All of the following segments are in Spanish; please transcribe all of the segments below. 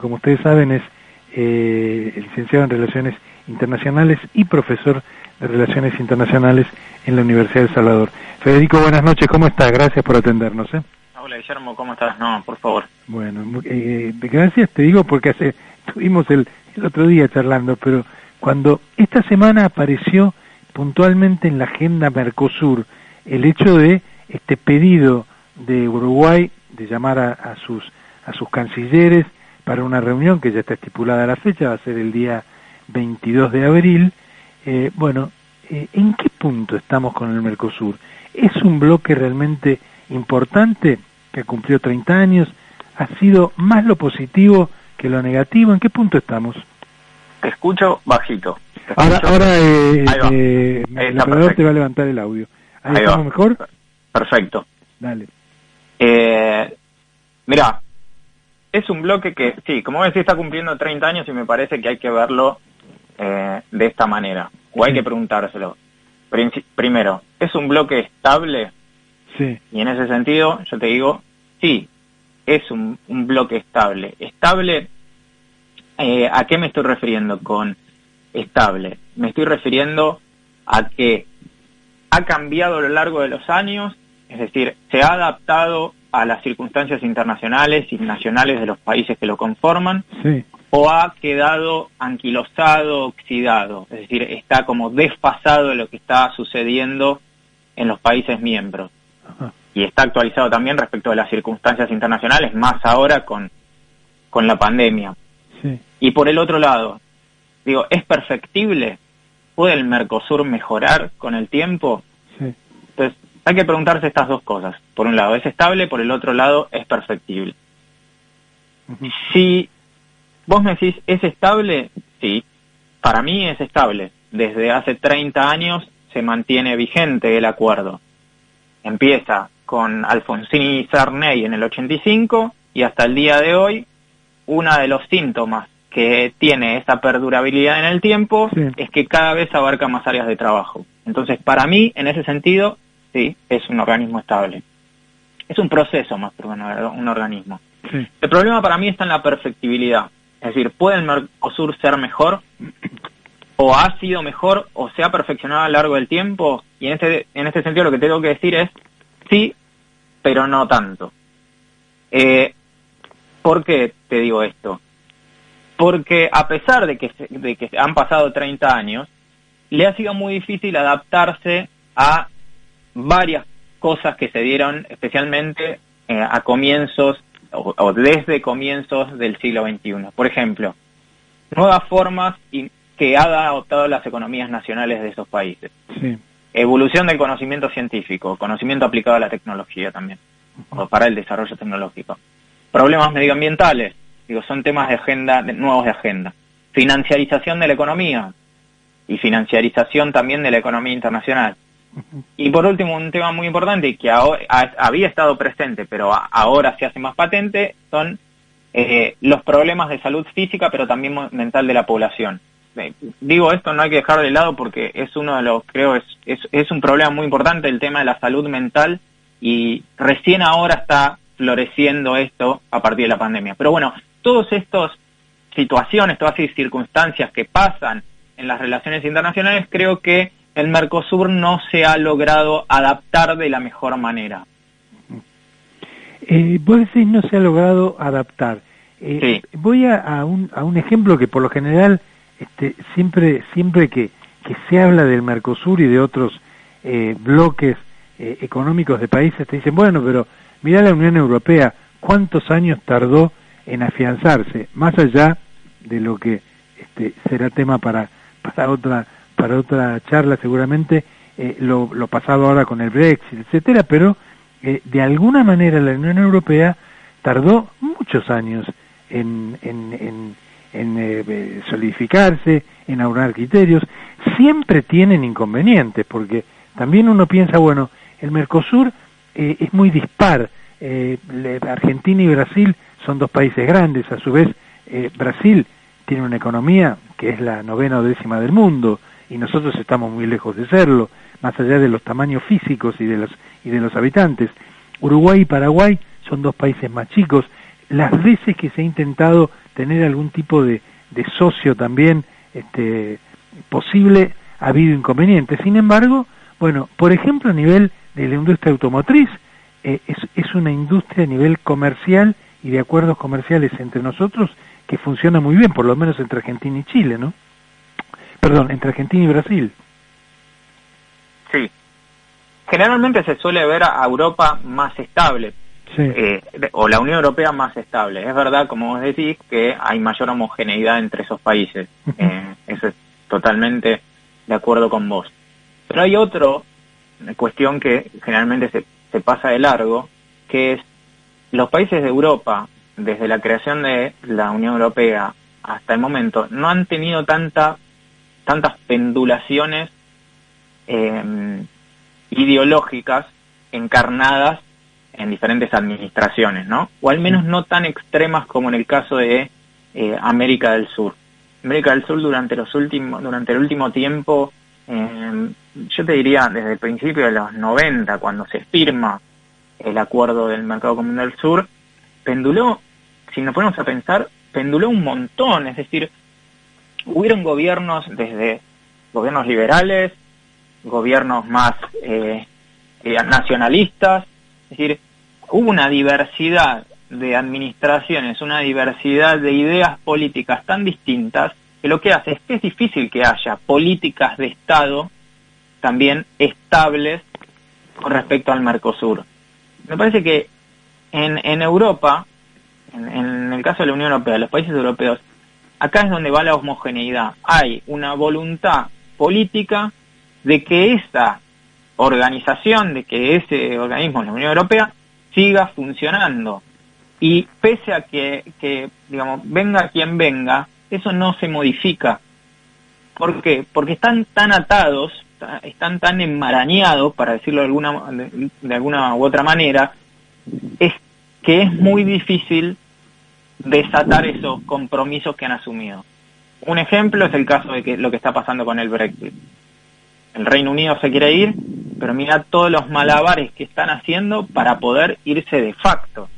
Como ustedes saben, es licenciado en Relaciones Internacionales y profesor de Relaciones Internacionales en la Universidad de El Salvador. Federico, buenas noches, ¿cómo estás? Gracias por atendernos. Hola, Guillermo, ¿cómo estás? No, por favor. Bueno, gracias, te digo, porque estuvimos el otro día charlando, pero cuando esta semana apareció puntualmente en la agenda Mercosur el hecho de este pedido de Uruguay de llamar a sus cancilleres para una reunión que ya está estipulada la fecha, va a ser el día 22 de abril. ¿En qué punto estamos con el Mercosur? ¿Es un bloque realmente importante que cumplió 30 años? ¿Ha sido más lo positivo que lo negativo? ¿En qué punto estamos? Te escucho bajito. Ahora el operador te va a levantar el audio. ¿Ahí estamos mejor? Perfecto. Dale. Mirá, es un bloque que, sí, como decís, está cumpliendo 30 años y me parece que hay que verlo de esta manera, o hay que preguntárselo. Primero, ¿es un bloque estable? Sí. Y en ese sentido, yo te digo, sí, es un bloque estable. ¿Estable? ¿A qué me estoy refiriendo con estable? Me estoy refiriendo a que ha cambiado a lo largo de los años, es decir, se ha adaptado a las circunstancias internacionales y nacionales de los países que lo conforman, sí, o ha quedado anquilosado, oxidado, es decir, está como desfasado de lo que está sucediendo en los países miembros. Ajá. Y está actualizado también respecto de las circunstancias internacionales, más ahora con la pandemia. Sí. Y por el otro lado, digo, ¿es perfectible? ¿Puede el Mercosur mejorar con el tiempo? Sí. Entonces, hay que preguntarse estas dos cosas. Por un lado, ¿es estable? Por el otro lado, ¿es perfectible? Uh-huh. Si vos me decís, ¿es estable? Sí, para mí es estable. Desde hace 30 años se mantiene vigente el acuerdo. Empieza con Alfonsín y Sarney en el 85 y hasta el día de hoy, uno de los síntomas que tiene esa perdurabilidad en el tiempo es que cada vez abarca más áreas de trabajo. Entonces, para mí, en ese sentido, sí, es un organismo estable. Es un proceso más que un organismo. Sí. El problema para mí está en la perfectibilidad. Es decir, ¿puede el Mercosur ser mejor? ¿O ha sido mejor? ¿O se ha perfeccionado a lo largo del tiempo? Y en este sentido lo que tengo que decir es sí, pero no tanto. ¿Por qué te digo esto? Porque a pesar de que han pasado 30 años, le ha sido muy difícil adaptarse a varias cosas que se dieron especialmente a comienzos o desde comienzos del siglo XXI. Por ejemplo, nuevas formas que han adoptado las economías nacionales de esos países. Sí. Evolución del conocimiento científico, conocimiento aplicado a la tecnología también, o para el desarrollo tecnológico. Problemas medioambientales, son temas de agenda, nuevos de agenda. Financiarización de la economía y financiarización también de la economía internacional. Y por último, un tema muy importante que había estado presente, pero ahora se hace más patente, son los problemas de salud física, pero también mental de la población. Digo esto, no hay que dejar de lado porque es uno de los, creo, es un problema muy importante el tema de la salud mental y recién ahora está floreciendo esto a partir de la pandemia. Pero bueno, todas estas situaciones, todas esas circunstancias que pasan en las relaciones internacionales, creo que el Mercosur no se ha logrado adaptar de la mejor manera. Vos decís no se ha logrado adaptar. Sí. Voy a un ejemplo que por lo general siempre que se habla del Mercosur y de otros bloques económicos de países, te dicen, bueno, pero mirá la Unión Europea, ¿cuántos años tardó en afianzarse? Más allá de lo que será tema para otra charla seguramente, lo pasado ahora con el Brexit, etcétera, pero de alguna manera la Unión Europea tardó muchos años en solidificarse, en aunar criterios. Siempre tienen inconvenientes, porque también uno piensa, bueno, el Mercosur es muy dispar. Argentina y Brasil son dos países grandes, a su vez Brasil tiene una economía que es la 9ª o 10ª del mundo, y nosotros estamos muy lejos de serlo, más allá de los tamaños físicos y de los habitantes. Uruguay y Paraguay son dos países más chicos. Las veces que se ha intentado tener algún tipo de socio también posible, ha habido inconvenientes. Sin embargo, bueno, por ejemplo, a nivel de la industria automotriz, es una industria a nivel comercial y de acuerdos comerciales entre nosotros que funciona muy bien, por lo menos entre Argentina y Chile, ¿no? Perdón, entre Argentina y Brasil. Sí. Generalmente se suele ver a Europa más estable, sí. O la Unión Europea más estable. Es verdad, como vos decís, que hay mayor homogeneidad entre esos países. Eso es totalmente de acuerdo con vos. Pero hay otra cuestión que generalmente se pasa de largo, que es los países de Europa, desde la creación de la Unión Europea hasta el momento, no han tenido tantas pendulaciones ideológicas encarnadas en diferentes administraciones, ¿no? O al menos no tan extremas como en el caso de América del Sur. América del Sur durante el último tiempo, yo te diría desde el principio de los 90, cuando se firma el acuerdo del Mercado Común del Sur, penduló, si nos ponemos a pensar, penduló un montón. Es decir, hubieron gobiernos, desde gobiernos liberales, gobiernos más nacionalistas, es decir, hubo una diversidad de administraciones, una diversidad de ideas políticas tan distintas, que lo que hace es que es difícil que haya políticas de Estado también estables con respecto al Mercosur. Me parece que en Europa, en el caso de la Unión Europea, los países europeos, acá es donde va la homogeneidad. Hay una voluntad política de que esa organización, de que ese organismo, la Unión Europea, siga funcionando. Y pese a que digamos, venga quien venga, eso no se modifica. ¿Por qué? Porque están tan atados, están tan enmarañados, para decirlo de alguna u otra manera, es que es muy difícil desatar esos compromisos que han asumido. Un ejemplo es el caso de lo que está pasando con el Brexit. El Reino Unido se quiere ir, pero mira todos los malabares que están haciendo para poder irse de facto.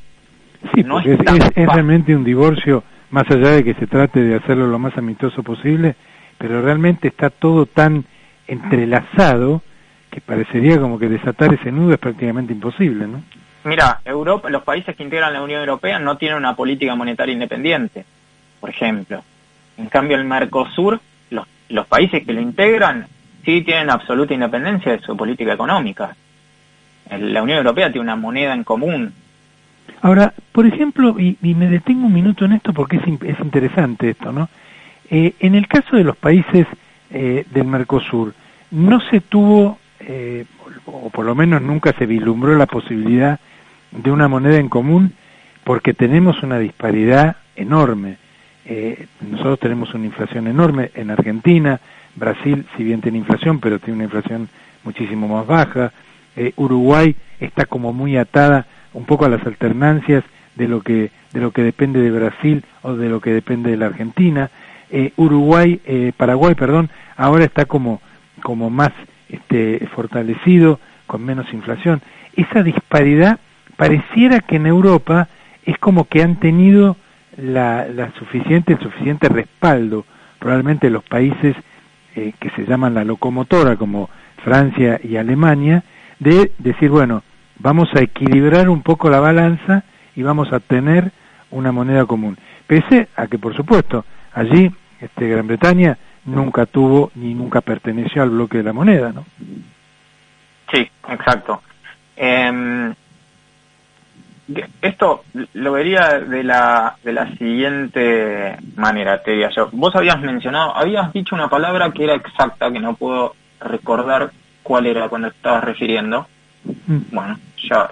Sí, no es realmente un divorcio, más allá de que se trate de hacerlo lo más amistoso posible, pero realmente está todo tan entrelazado que parecería como que desatar ese nudo es prácticamente imposible, ¿no? Mira, Europa, los países que integran la Unión Europea no tienen una política monetaria independiente, por ejemplo. En cambio, el Mercosur, los países que lo integran, sí tienen absoluta independencia de su política económica. La Unión Europea tiene una moneda en común. Ahora, por ejemplo, y me detengo un minuto en esto porque es interesante esto, ¿no? En el caso de los países del Mercosur, no se tuvo, o por lo menos nunca se vislumbró la posibilidad de una moneda en común porque tenemos una disparidad enorme. Nosotros tenemos una inflación enorme en Argentina. Brasil, si bien tiene inflación, pero tiene una inflación muchísimo más baja. Uruguay está como muy atada un poco a las alternancias de lo que depende de Brasil o de lo que depende de la Argentina. Paraguay, ahora está como más fortalecido, con menos inflación. Esa disparidad pareciera que en Europa es como que han tenido el suficiente respaldo, probablemente los países que se llaman la locomotora, como Francia y Alemania, de decir, bueno, vamos a equilibrar un poco la balanza y vamos a tener una moneda común. Pese a que, por supuesto, allí Gran Bretaña nunca tuvo ni nunca perteneció al bloque de la moneda, ¿no? Sí, exacto. Esto lo vería de la siguiente manera, te diría yo. Vos habías dicho una palabra que era exacta, que no puedo recordar cuál era cuando estabas refiriendo. Bueno, ya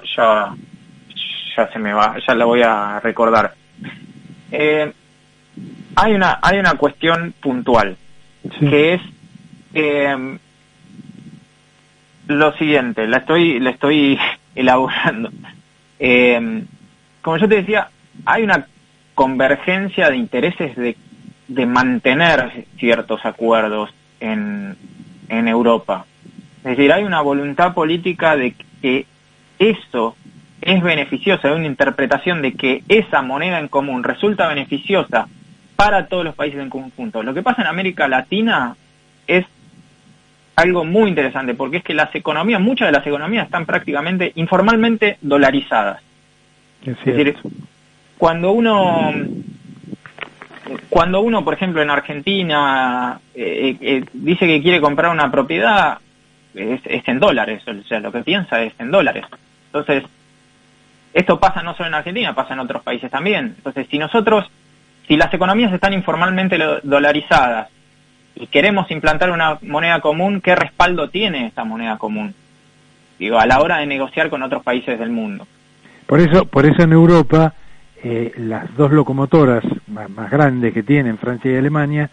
se me va, ya la voy a recordar. Hay una cuestión puntual, sí, que es lo siguiente, la estoy elaborando. Como yo te decía, hay una convergencia de intereses de mantener ciertos acuerdos en Europa. Es decir, hay una voluntad política de que eso es beneficioso, hay una interpretación de que esa moneda en común resulta beneficiosa para todos los países en conjunto. Lo que pasa en América Latina es algo muy interesante, porque es que muchas de las economías están prácticamente informalmente dolarizadas. Es decir, cuando uno, por ejemplo, en Argentina dice que quiere comprar una propiedad, es en dólares, o sea, lo que piensa es en dólares. Entonces, esto pasa no solo en Argentina, pasa en otros países también. Entonces, si las economías están informalmente dolarizadas y queremos implantar una moneda común, ¿qué respaldo tiene esta moneda común? Digo, a la hora de negociar con otros países del mundo. Por eso en Europa las dos locomotoras más grandes que tienen, Francia y Alemania,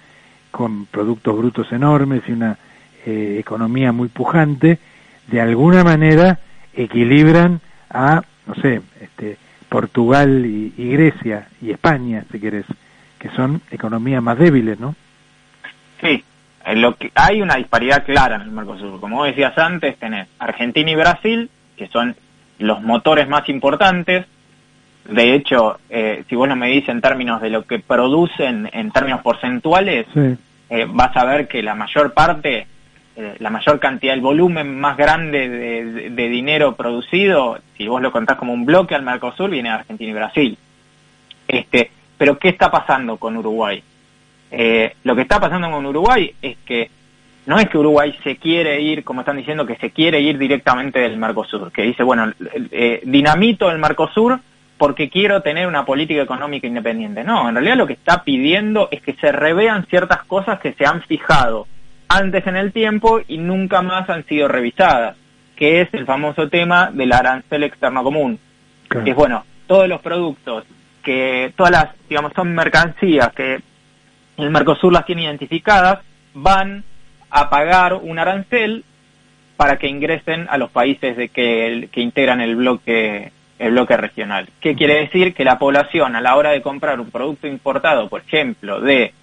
con productos brutos enormes y una economía muy pujante, de alguna manera equilibran a, no sé, Portugal y Grecia y España, si querés, que son economías más débiles, ¿no? Sí, hay una disparidad clara en el Mercosur. Como vos decías antes, tenés Argentina y Brasil, que son los motores más importantes. De hecho, si vos lo medís en términos de lo que producen, en términos porcentuales, sí, vas a ver que la mayor parte, la mayor cantidad, el volumen más grande de dinero producido, si vos lo contás como un bloque al Mercosur, viene de Argentina y Brasil. Pero ¿qué está pasando con Uruguay? Lo que está pasando con Uruguay es que no es que Uruguay se quiere ir, como están diciendo, que se quiere ir directamente del Mercosur, que dice, bueno, dinamito el Mercosur porque quiero tener una política económica independiente. No, en realidad lo que está pidiendo es que se revean ciertas cosas que se han fijado antes en el tiempo y nunca más han sido revisadas, que es el famoso tema del arancel externo común. Claro. Que es, bueno, todos los productos, que todas las, digamos, son mercancías que el Mercosur las tiene identificadas, van a pagar un arancel para que ingresen a los países que integran el bloque regional. ¿Qué quiere decir? Que la población, a la hora de comprar un producto importado, por ejemplo, de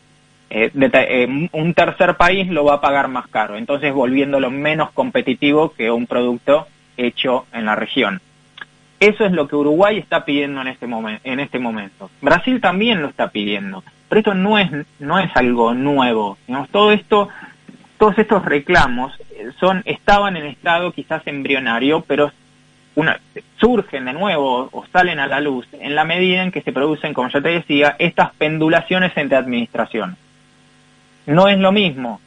un tercer país, lo va a pagar más caro, entonces volviéndolo menos competitivo que un producto hecho en la región. Eso es lo que Uruguay está pidiendo en este momento. Brasil también lo está pidiendo, pero esto no es algo nuevo. Digamos, todos estos reclamos estaban en estado quizás embrionario, pero surgen de nuevo o salen a la luz en la medida en que se producen, como ya te decía, estas pendulaciones entre administraciones. No es lo mismo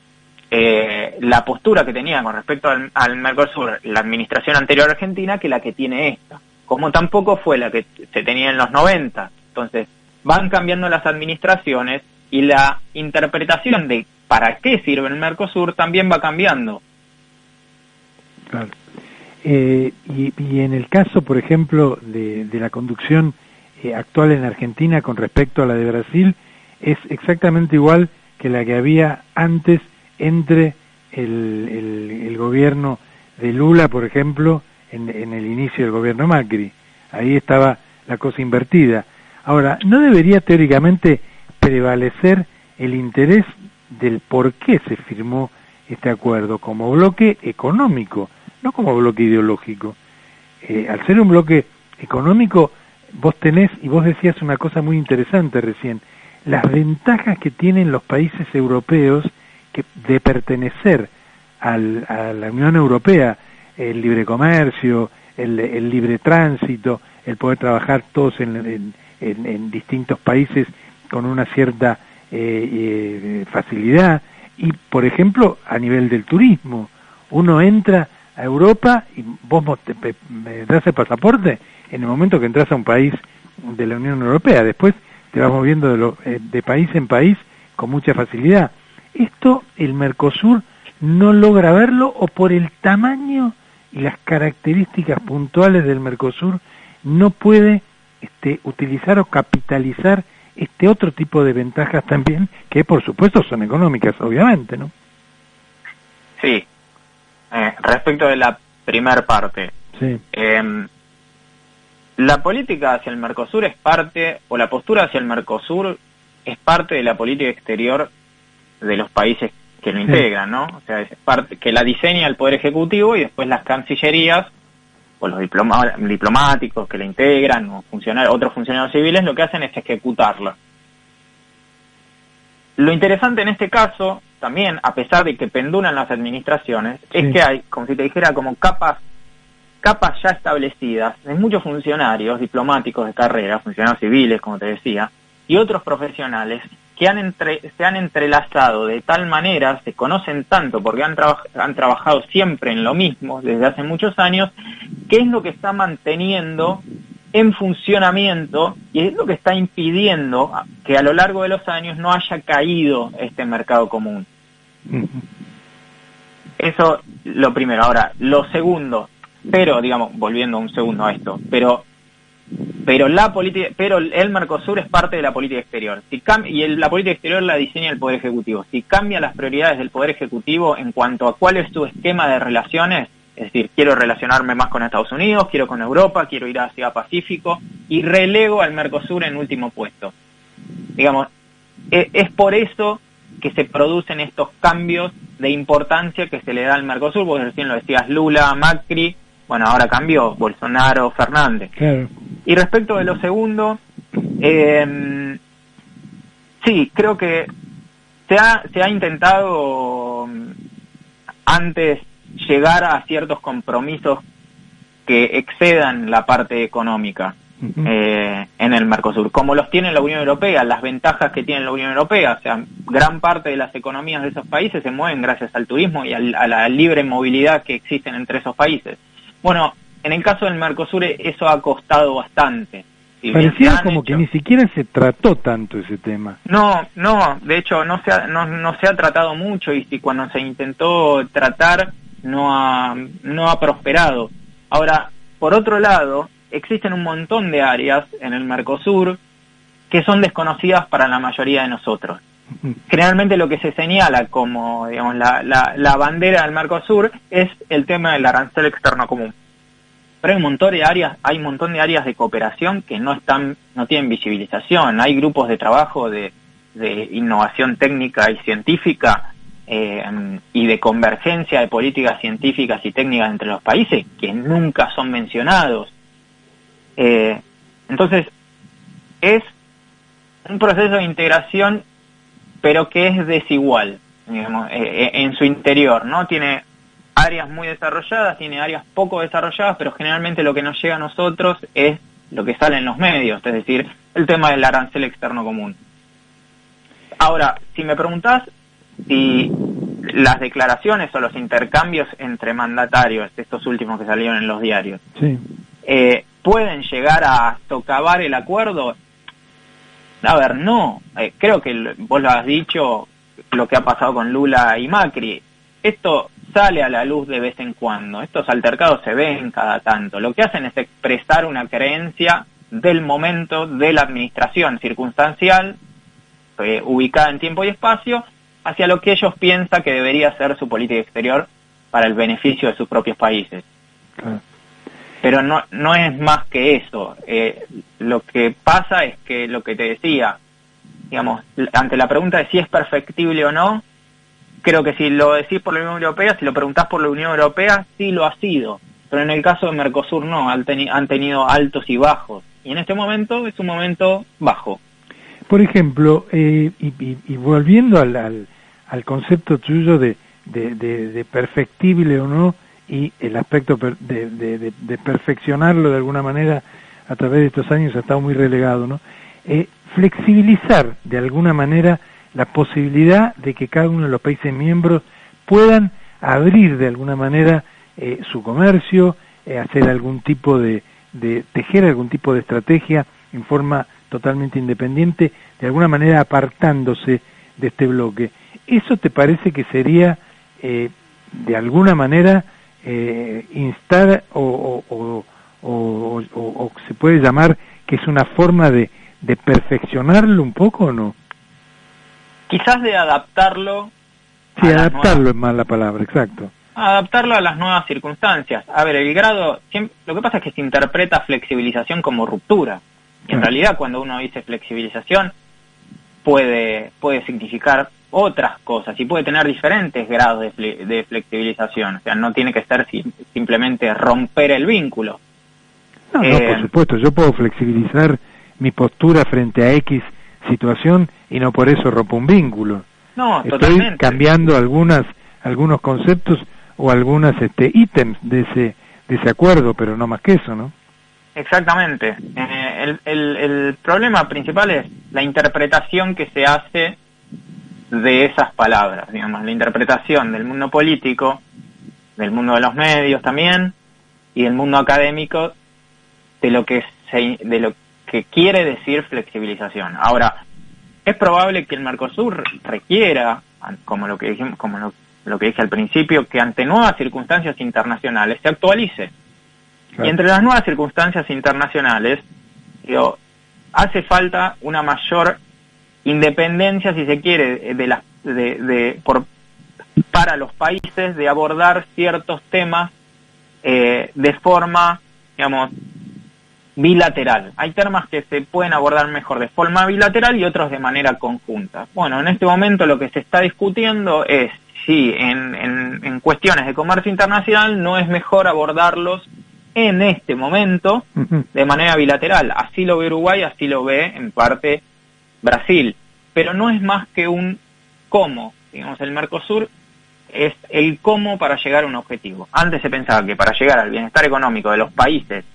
la postura que tenía con respecto al Mercosur la administración anterior argentina que la que tiene esta, como tampoco fue la que se tenía en los 90. Entonces, van cambiando las administraciones y la interpretación de para qué sirve el Mercosur también va cambiando. Claro. Y en el caso, por ejemplo, de la conducción actual en Argentina con respecto a la de Brasil, es exactamente igual que la que había antes entre el gobierno de Lula, por ejemplo, en el inicio del gobierno Macri. Ahí estaba la cosa invertida. Ahora, ¿no debería teóricamente prevalecer el interés del por qué se firmó este acuerdo como bloque económico, no como bloque ideológico? Al ser un bloque económico, vos tenés, y vos decías una cosa muy interesante recién, las ventajas que tienen los países europeos de pertenecer a la Unión Europea, el libre comercio, el libre tránsito, el poder trabajar todos en distintos países con una cierta facilidad, y por ejemplo a nivel del turismo, uno entra a Europa y vos me das el pasaporte en el momento que entras a un país de la Unión Europea, después te vas moviendo de país en país con mucha facilidad. Esto el Mercosur no logra verlo, o por el tamaño y las características puntuales del Mercosur no puede utilizar o capitalizar otro tipo de ventajas también, que por supuesto son económicas, obviamente, ¿no? Sí. Respecto de la primer parte, sí. La política hacia el Mercosur es parte, o la postura hacia el Mercosur es parte de la política exterior de los países que lo integran, ¿no? O sea, es parte que la diseña el Poder Ejecutivo y después las cancillerías o los diplomáticos que la integran o otros funcionarios civiles lo que hacen es ejecutarla. Lo interesante en este caso, también, a pesar de que pendulan las administraciones, es que hay, como si te dijera, como capas ya establecidas de muchos funcionarios diplomáticos de carrera, funcionarios civiles, como te decía, y otros profesionales que se han entrelazado de tal manera, se conocen tanto porque han trabajado siempre en lo mismo desde hace muchos años, que es lo que está manteniendo en funcionamiento y es lo que está impidiendo que a lo largo de los años no haya caído este mercado común. Eso lo primero. Ahora, lo segundo, pero digamos, volviendo un segundo a esto, pero el Mercosur es parte de la política exterior. La política exterior la diseña el Poder Ejecutivo. Si cambia las prioridades del Poder Ejecutivo en cuanto a cuál es su esquema de relaciones, es decir, quiero relacionarme más con Estados Unidos, quiero con Europa, quiero ir hacia Pacífico, y relego al Mercosur en último puesto. Digamos, es por eso que se producen estos cambios de importancia que se le da al Mercosur. Vos recién lo decías, Lula, Macri, bueno, ahora cambió, Bolsonaro, Fernández. Claro. Y respecto de lo segundo, sí, creo que se ha intentado antes llegar a ciertos compromisos que excedan la parte económica en el Mercosur, como los tiene la Unión Europea, las ventajas que tiene la Unión Europea. O sea, gran parte de las economías de esos países se mueven gracias al turismo y a la libre movilidad que existen entre esos países. Bueno, en el caso del Mercosur eso ha costado bastante. Parecía como que ni siquiera se trató tanto ese tema. No, de hecho no se ha tratado mucho, y si cuando se intentó tratar no ha prosperado. Ahora, por otro lado, existen un montón de áreas en el Mercosur que son desconocidas para la mayoría de nosotros. Generalmente lo que se señala como, digamos, la bandera del Mercosur es el tema del arancel externo común. Pero hay un montón de áreas de cooperación que no tienen visibilización. Hay grupos de trabajo de innovación técnica y científica y de convergencia de políticas científicas y técnicas entre los países que nunca son mencionados. Entonces, es un proceso de integración, pero que es desigual, digamos, en su interior, ¿no? Tiene áreas muy desarrolladas, tiene áreas poco desarrolladas, pero generalmente lo que nos llega a nosotros es lo que sale en los medios, es decir, el tema del arancel externo común. Ahora, si me preguntás si las declaraciones o los intercambios entre mandatarios, estos últimos que salieron en los diarios, sí, pueden llegar a socavar el acuerdo, a ver, no. Creo que vos lo has dicho, lo que ha pasado con Lula y Macri. Esto sale a la luz de vez en cuando. Estos altercados se ven cada tanto. Lo que hacen es expresar una creencia del momento de la administración circunstancial, ubicada en tiempo y espacio, hacia lo que ellos piensan que debería ser su política exterior para el beneficio de sus propios países. Claro. Pero no es más que eso. Lo que pasa es que lo que te decía, digamos, ante la pregunta de si es perfectible o no, creo que si lo decís por la Unión Europea, si lo preguntás por la Unión Europea, sí lo ha sido. Pero en el caso de Mercosur no, han tenido altos y bajos. Y en este momento es un momento bajo. Por ejemplo, y volviendo al concepto tuyo de perfectible o no, y el aspecto de perfeccionarlo de alguna manera a través de estos años ha estado muy relegado, ¿no? Flexibilizar de alguna manera la posibilidad de que cada uno de los países miembros puedan abrir de alguna manera su comercio, hacer algún tipo tejer algún tipo de estrategia en forma totalmente independiente, de alguna manera apartándose de este bloque. ¿Eso te parece que sería de alguna manera instar o se puede llamar que es una forma de perfeccionarlo un poco o no? Quizás de adaptarlo. Sí, adaptarlo es más la palabra, exacto. Adaptarlo a las nuevas circunstancias. A ver, lo que pasa es que se interpreta flexibilización como ruptura. Y en realidad cuando uno dice flexibilización puede significar otras cosas y puede tener diferentes grados de flexibilización. O sea, no tiene que ser simplemente romper el vínculo. No, por supuesto, yo puedo flexibilizar mi postura frente a X situación y no por eso rompo un vínculo. No, Estoy totalmente. cambiando algunos conceptos o algunas ítems de ese acuerdo, pero no más que eso, ¿no? Exactamente. El problema principal es la interpretación que se hace de esas palabras, digamos, la interpretación del mundo político, del mundo de los medios también, y del mundo académico de lo que quiere decir flexibilización. Ahora, es probable que el Mercosur requiera, como lo que dijimos, lo que dije al principio, que ante nuevas circunstancias internacionales se actualice. Claro. Y entre las nuevas circunstancias internacionales, hace falta una mayor independencia, si se quiere, para los países de abordar ciertos temas de forma, digamos, bilateral. Hay temas que se pueden abordar mejor de forma bilateral y otros de manera conjunta. Bueno, en este momento lo que se está discutiendo es si en cuestiones de comercio internacional no es mejor abordarlos en este momento de manera bilateral. Así lo ve Uruguay, así lo ve en parte Brasil. Pero no es más que un cómo. Digamos, el Mercosur es el cómo para llegar a un objetivo. Antes se pensaba que para llegar al bienestar económico de los países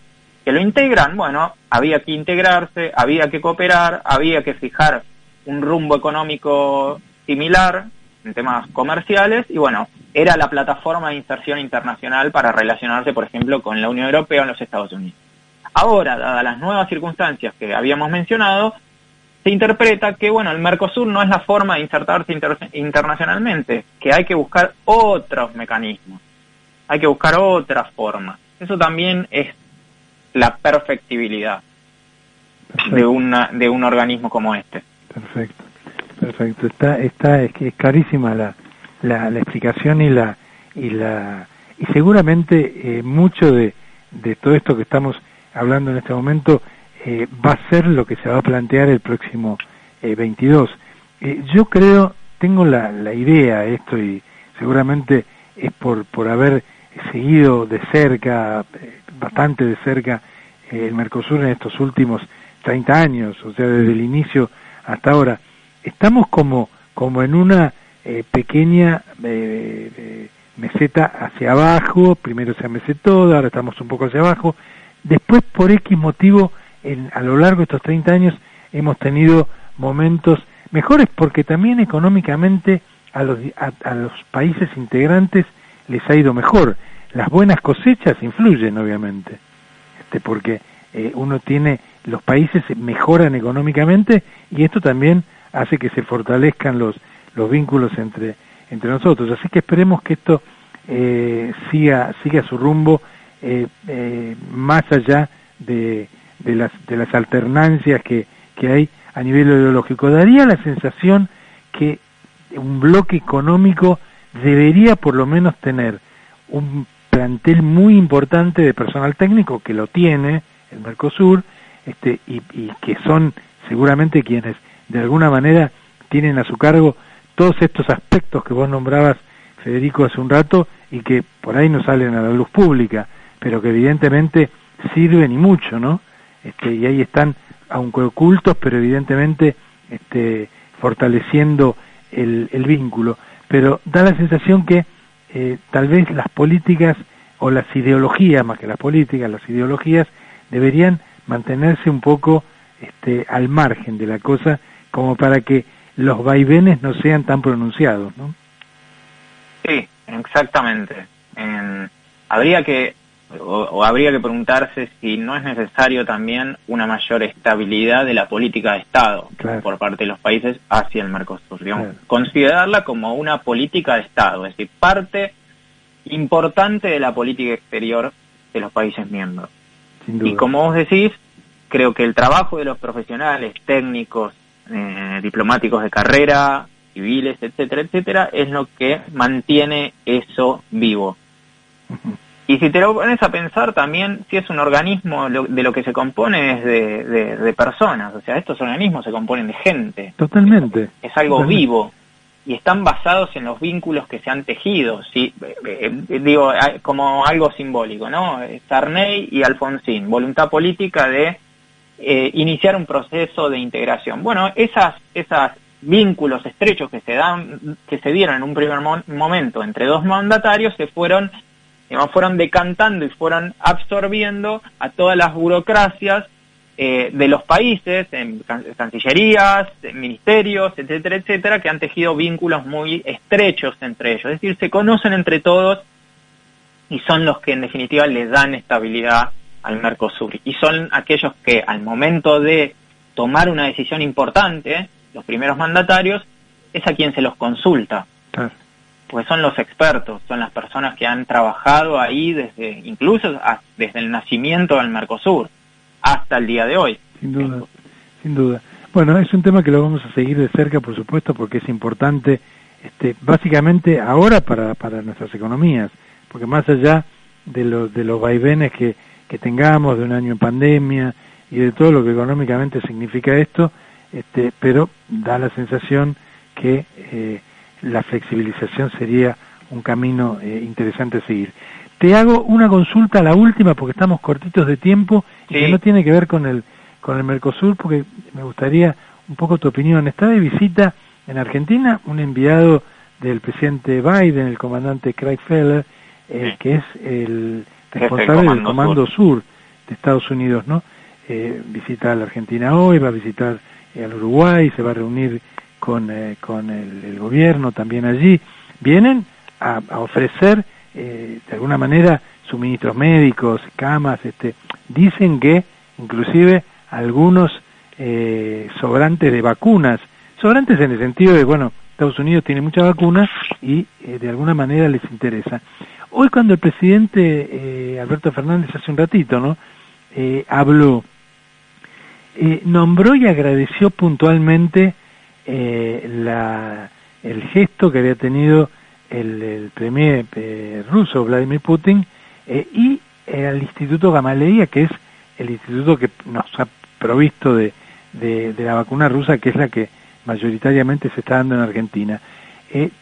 que lo integran, bueno, había que integrarse, había que cooperar, había que fijar un rumbo económico similar en temas comerciales, y bueno, era la plataforma de inserción internacional para relacionarse, por ejemplo, con la Unión Europea o los Estados Unidos. Ahora, dadas las nuevas circunstancias que habíamos mencionado, se interpreta que, bueno, el Mercosur no es la forma de insertarse internacionalmente, que hay que buscar otros mecanismos, hay que buscar otras formas. Eso también es la perfectibilidad de un organismo como este. Perfecto. Es clarísima la explicación y seguramente mucho de todo esto que estamos hablando en este momento va a ser lo que se va a plantear el próximo 22. Yo creo, tengo la idea esto, y seguramente es por haber seguido de cerca, bastante de cerca, el Mercosur en estos últimos 30 años, o sea, desde el inicio hasta ahora. Estamos como en una pequeña meseta hacia abajo. Primero se amesetó, ahora estamos un poco hacia abajo. Después, por X motivo, a lo largo de estos 30 años hemos tenido momentos mejores, porque también económicamente a los países integrantes les ha ido mejor. Las buenas cosechas influyen, obviamente, porque los países mejoran económicamente, y esto también hace que se fortalezcan los vínculos entre nosotros. Así que esperemos que esto siga su rumbo, más allá de las alternancias que hay a nivel ideológico. Daría la sensación que un bloque económico debería por lo menos tener un plantel muy importante de personal técnico, que lo tiene el Mercosur, y que son seguramente quienes de alguna manera tienen a su cargo todos estos aspectos que vos nombrabas, Federico, hace un rato, y que por ahí no salen a la luz pública, pero que evidentemente sirven y mucho, ¿no? Y ahí están, aunque ocultos, pero evidentemente fortaleciendo el vínculo. Pero da la sensación que tal vez las políticas o las ideologías, más que las políticas, las ideologías deberían mantenerse un poco al margen de la cosa, como para que los vaivenes no sean tan pronunciados, ¿no? Sí, exactamente. Habría que preguntarse si no es necesario también una mayor estabilidad de la política de Estado, claro, por parte de los países hacia el Mercosur. Digamos, claro, considerarla como una política de Estado, es decir, parte importante de la política exterior de los países miembros. Sin duda. Y como vos decís, creo que el trabajo de los profesionales, técnicos, diplomáticos de carrera, civiles, etcétera, etcétera, es lo que mantiene eso vivo. Uh-huh. Y si te lo pones a pensar también, si es un organismo, de lo que se compone es de personas, o sea, estos organismos se componen de gente. Totalmente. Es algo totalmente vivo, y están basados en los vínculos que se han tejido, ¿sí? Digo, como algo simbólico, ¿no? Sarney y Alfonsín, voluntad política de iniciar un proceso de integración. Bueno, esos vínculos estrechos que se dieron en un primer momento entre dos mandatarios fueron decantando y fueron absorbiendo a todas las burocracias de los países, en cancillerías, en ministerios, etcétera, etcétera, que han tejido vínculos muy estrechos entre ellos. Es decir, se conocen entre todos y son los que en definitiva les dan estabilidad al Mercosur. Y son aquellos que al momento de tomar una decisión importante, los primeros mandatarios, es a quien se los consulta. Claro. Pues son los expertos, son las personas que han trabajado ahí incluso desde el nacimiento del Mercosur hasta el día de hoy. Sin duda, sin duda. Bueno, es un tema que lo vamos a seguir de cerca, por supuesto, porque es importante, básicamente ahora para nuestras economías, porque más allá de los vaivenes que tengamos de un año en pandemia y de todo lo que económicamente significa esto, pero da la sensación que la flexibilización sería un camino interesante a seguir. Te hago una consulta, la última, porque estamos cortitos de tiempo, y que no tiene que ver con el Mercosur, porque me gustaría un poco tu opinión. Está de visita en Argentina un enviado del presidente Biden, el comandante Craig Feller, que es el responsable del Comando Sur de Estados Unidos, ¿no? Visita a la Argentina hoy, va a visitar al Uruguay, se va a reunir con el gobierno también allí. Vienen a ofrecer de alguna manera suministros médicos, camas, dicen que inclusive algunos sobrantes de vacunas, sobrantes en el sentido de, bueno, Estados Unidos tiene muchas vacunas y de alguna manera les interesa. Hoy cuando el presidente Alberto Fernández hace un ratito, ¿no? Habló, nombró y agradeció puntualmente el gesto que había tenido el premier ruso Vladimir Putin y al Instituto Gamaleya, que es el instituto que nos ha provisto de la vacuna rusa, que es la que mayoritariamente se está dando en Argentina.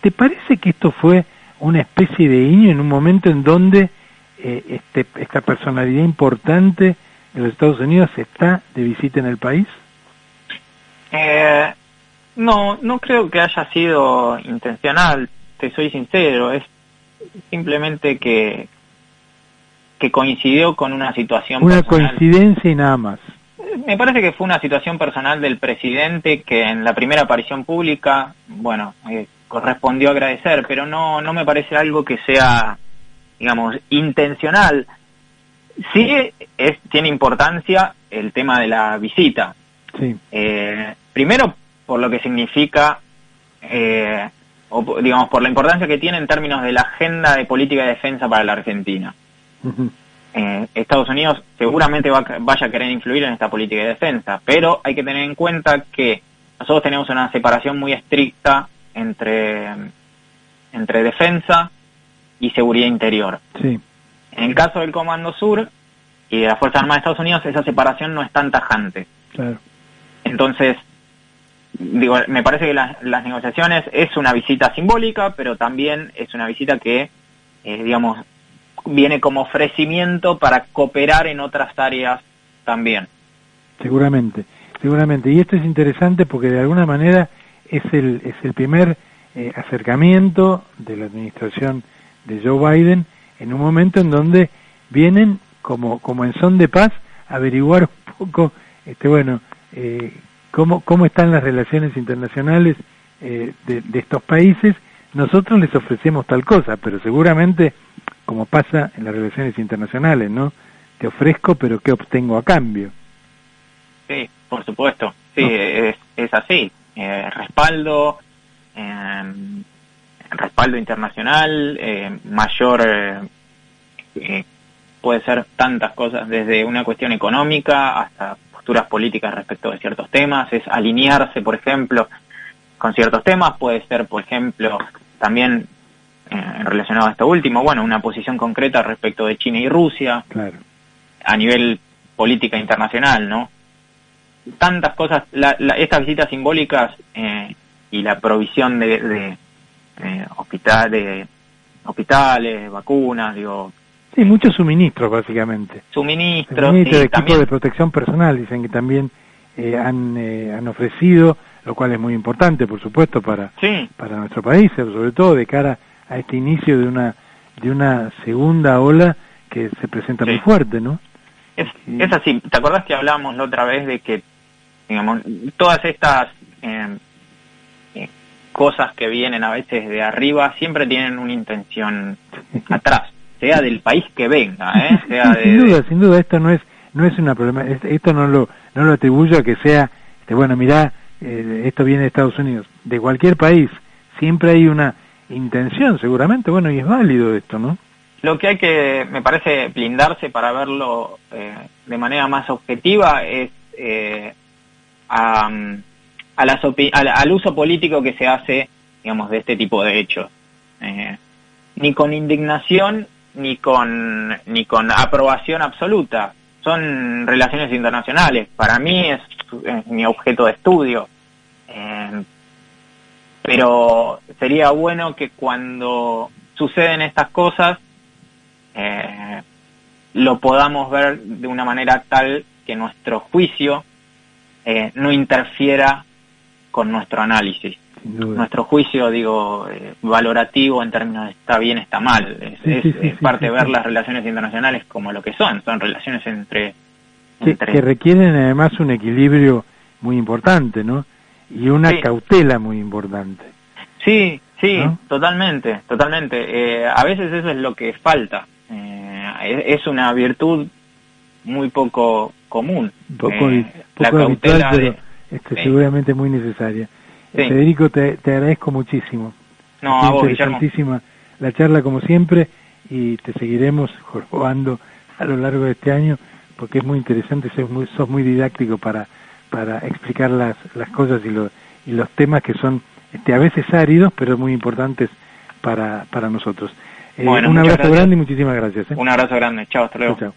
¿Te parece que esto fue una especie de guiño en un momento en donde esta personalidad importante de los Estados Unidos está de visita en el país? No creo que haya sido intencional, te soy sincero, es simplemente que coincidió con una situación personal. Una coincidencia y nada más. Me parece que fue una situación personal del presidente que en la primera aparición pública, bueno, correspondió agradecer, pero no me parece algo que sea, digamos, intencional. Sí tiene importancia el tema de la visita. Sí. Primero, por lo que significa, digamos, por la importancia que tiene en términos de la agenda de política de defensa para la Argentina. Uh-huh. Estados Unidos seguramente vaya a querer influir en esta política de defensa, pero hay que tener en cuenta que nosotros tenemos una separación muy estricta entre defensa y seguridad interior. Sí. En el caso del Comando Sur y de las Fuerzas Armadas de Estados Unidos, esa separación no es tan tajante. Claro. Entonces, digo, me parece que las negociaciones es una visita simbólica, pero también es una visita que, digamos, viene como ofrecimiento para cooperar en otras áreas también. Seguramente. Y esto es interesante porque de alguna manera es el primer acercamiento de la administración de Joe Biden en un momento en donde vienen como en son de paz a averiguar un poco, cómo están las relaciones internacionales de estos países. Nosotros les ofrecemos tal cosa, pero seguramente, como pasa en las relaciones internacionales, ¿no? Te ofrezco, pero ¿qué obtengo a cambio? Sí, por supuesto. Sí, ¿no? Es así. Respaldo internacional, mayor, puede ser tantas cosas, desde una cuestión económica hasta posturas políticas respecto de ciertos temas, es alinearse, por ejemplo, con ciertos temas, puede ser, por ejemplo, también relacionado a esto último, bueno, una posición concreta respecto de China y Rusia, claro, a nivel política internacional, ¿no? Tantas cosas, estas visitas simbólicas y la provisión de hospitales, vacunas, digo, Sí, muchos suministros, básicamente. Suministros, equipos también de protección personal, dicen que también han ofrecido, lo cual es muy importante, por supuesto, para nuestro país, sobre todo de cara a este inicio de una segunda ola que se presenta muy fuerte, ¿no? Es así. ¿Te acordás que hablábamos la otra vez de que, digamos, todas estas cosas que vienen a veces de arriba siempre tienen una intención atrás, sea del país que venga, sea sin duda, esto no es una problema, esto no lo atribuyo a que sea, bueno, mirá, esto viene de Estados Unidos, de cualquier país, siempre hay una intención, seguramente, bueno, y es válido esto, ¿no? Lo que hay que, me parece, blindarse para verlo de manera más objetiva es al uso político que se hace, digamos, de este tipo de hechos. Ni con indignación, ni con aprobación absoluta. Son relaciones internacionales. Para mí es mi objeto de estudio. Pero sería bueno que cuando suceden estas cosas, lo podamos ver de una manera tal que nuestro juicio no interfiera con nuestro análisis. Nuestro juicio, valorativo en términos de está bien, está mal. Es parte de ver las relaciones internacionales como lo que son relaciones entre... Que requieren además un equilibrio muy importante, ¿no? Y una cautela muy importante. Sí, ¿no? totalmente. A veces eso es lo que falta. Es una virtud muy poco común. La cautela habitual, pero seguramente muy necesaria. Federico, te agradezco muchísimo. No, a vos, interesantísima la charla como siempre, y te seguiremos jorobando a lo largo de este año, porque es muy interesante, sos muy didáctico para explicar las cosas y los temas que son a veces áridos, pero muy importantes para nosotros. Bueno, un abrazo grande y muchísimas gracias. Un abrazo grande. Chao, hasta luego. Chao.